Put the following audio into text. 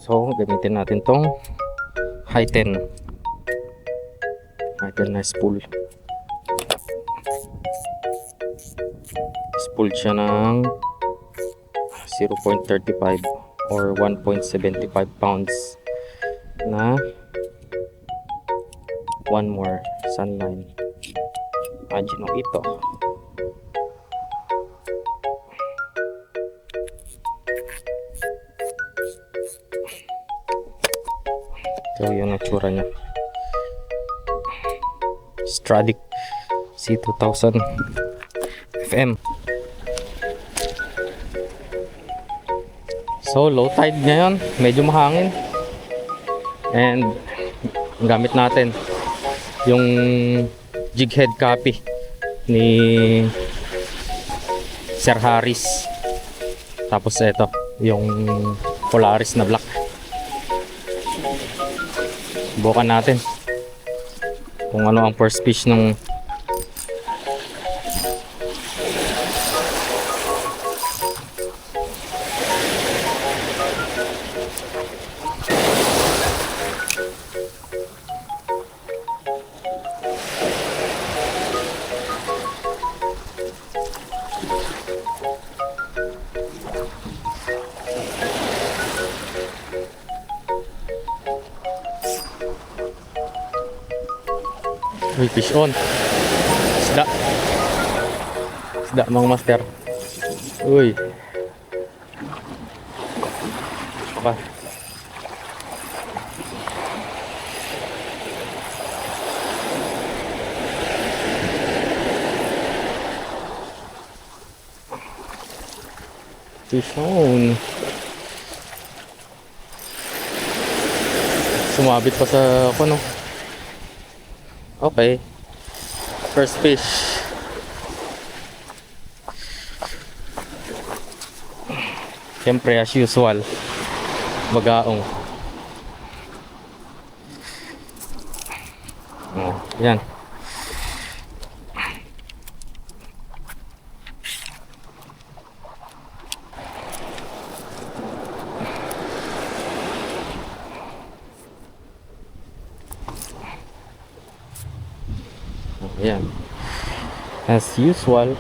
So, gamitin natin tong Hi-10 na spool. Spool siya ng 0.35 or 1.75 pounds na one more sunline. Imagine mo ito. Ito yung natsura niya. Stradic C2000 FM. So low tide ngayon, medyo mahangin. And ang gamit natin yung jig head copy ni Sir Harris. Tapos ito yung Polaris na black. Subukan natin kung ano ang first fish ng uy, fish on. Isda. Isda mga master. Uy. Apa? Fish on. Sumabit pa sa ako, no? Okay. First fish. Siyempre as usual, bagaong. Oh, yan. Ayan. As usual,